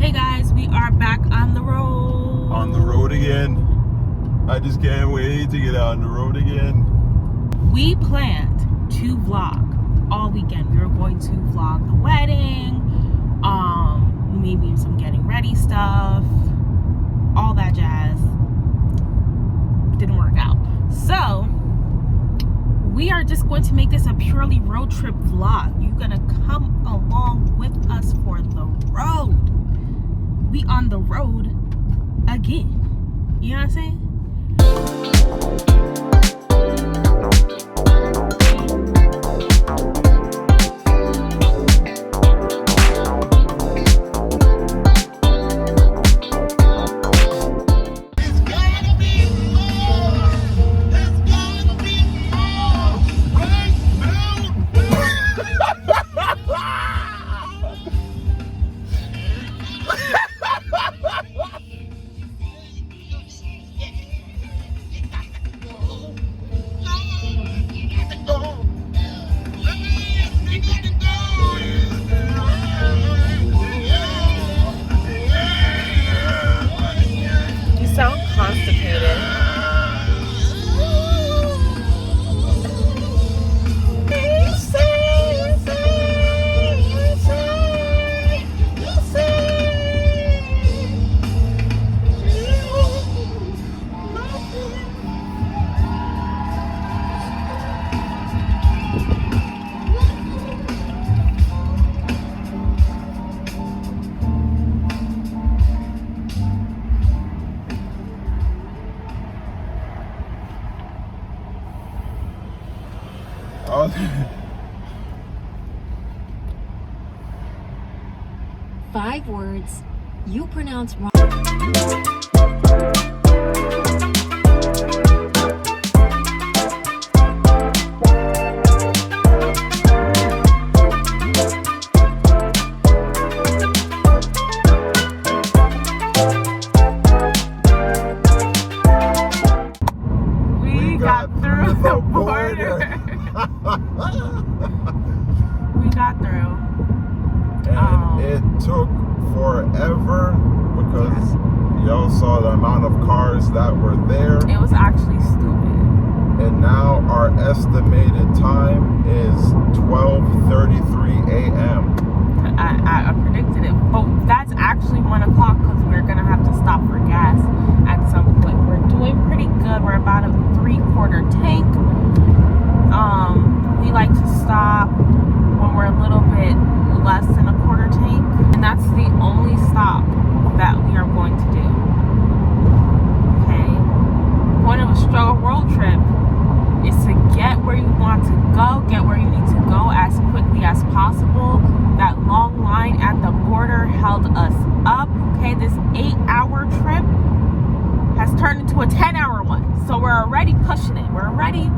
Hey guys, we are back on the road. On the road again. I just can't wait to get out on the road again. We planned to vlog all weekend. We were going to vlog the wedding, maybe some getting ready stuff, all that jazz. Didn't work out. So we are just going to make this a purely road trip vlog. You're gonna come along with us for the road. We on the road again. You know what I'm saying? Sound constipated. Five words you pronounce wrong. We got through the border. We got through. And it took forever because y'all saw the amount of cars that were there. It was actually stupid. And now our estimated time is 12:33 a.m. I predicted it, but that's actually 1 o'clock because we're gonna have to stop for gas at some point. We're doing pretty good. We're about a 3/4 tank. We like to stop when we're a little bit less than a quarter tank, and that's the only stop that we are going to do. Okay, point of a struggle road trip is to get where you want to go, get where you need to go as quickly as possible. That long line at the border held us up. Okay, this 8-hour trip has turned into a 10-hour one, so we're already pushing it. We're already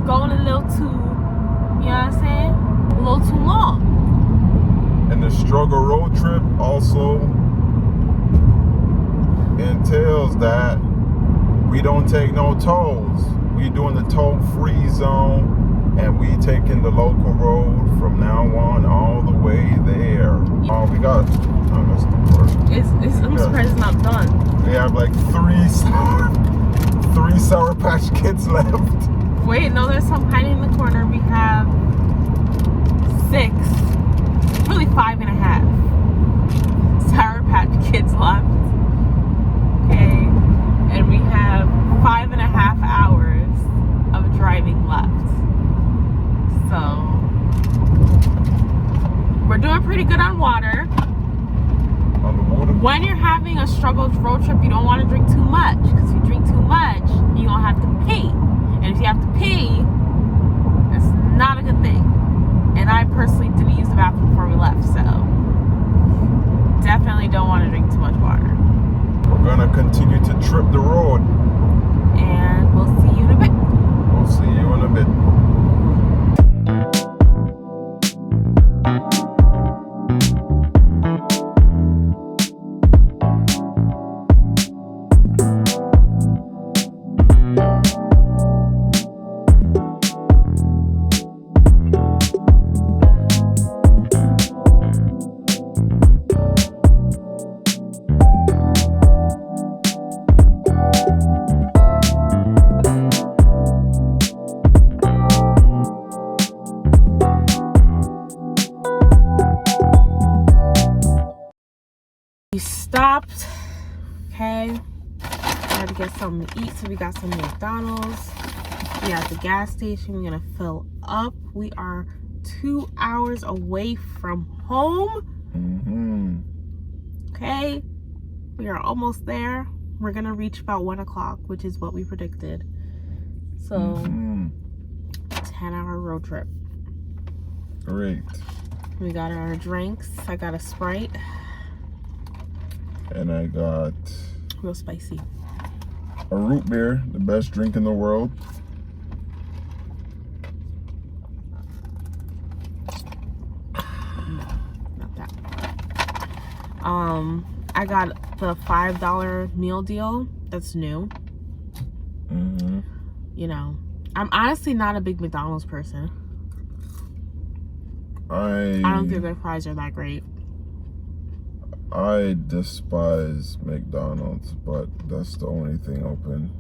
going a little too, you know what I'm saying, a little too long. And the struggle road trip also entails that we don't take no tolls. We doing the toll-free zone, and we taking the local road from now on all the way there. Oh, we got. Oh, that's the word. I'm surprised it's not done. We have like three Sour Patch Kids left. Wait, no, there's some hiding in the corner. We have 6. Really 5.5 Sour Patch Kids left. Okay, and we have 5.5 hours of driving left. So we're doing pretty good on water. On the water. When you're having a struggled road trip, you don't want to drink too much, because if you drink too much, you don't have to pee. And if you have to pee, it's not a good thing. And I personally didn't use the bathroom before we left, so definitely don't want to drink too much water. We're gonna continue to trip the road. And we'll see you in a bit. We'll see you in a bit. stopped. Okay. We had to get something to eat, so we got some McDonald's. We at the gas station. We're gonna fill up. We are 2 hours away from home. Okay. We are almost there. We're gonna reach about 1 o'clock, which is what we predicted. So 10-hour road trip. Great. We got our drinks. I got a Sprite. And I got Real spicy. a root beer, the best drink in the world. Not that. I got the $5 meal deal. That's new. You know, I'm honestly not a big McDonald's person. I don't think their fries are that great. I despise McDonald's, but that's the only thing open.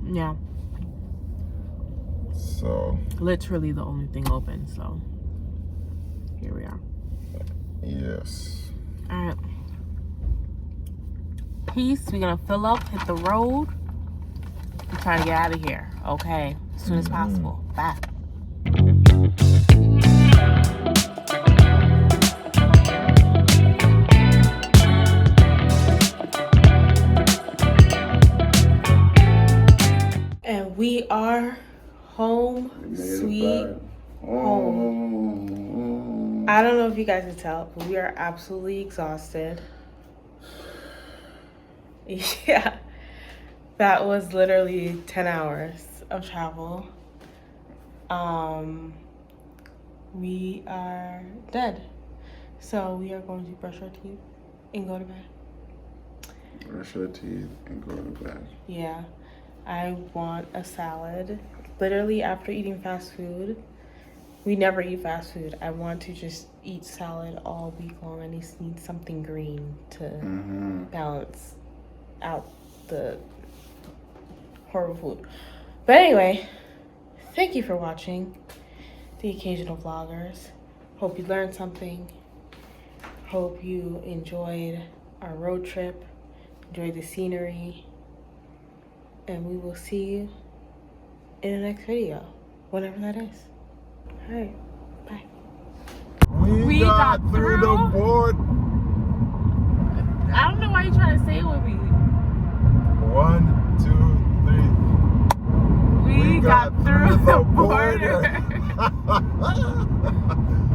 Yeah. So. Literally the only thing open, so. Here we are. Yes. Alright. Peace. We're gonna fill up, hit the road. I'm trying to get out of here. Okay. As soon as possible. Bye. And we are home, sweet home. I don't know if you guys can tell, but we are absolutely exhausted. Yeah, that was literally 10 hours of travel. We are dead. So we are going to brush our teeth and go to bed. Brush our teeth and go to bed. Yeah. I want a salad. Literally, after eating fast food, we never eat fast food. I want to just eat salad all week long. I just need something green to balance out the horrible food. But anyway, thank you for watching The Occasional Vloggers. Hope you learned something. Hope you enjoyed our road trip, enjoyed the scenery. And we will see you in the next video, whatever that is. All right, bye. We got through the board. I don't know why you're trying to say it with me.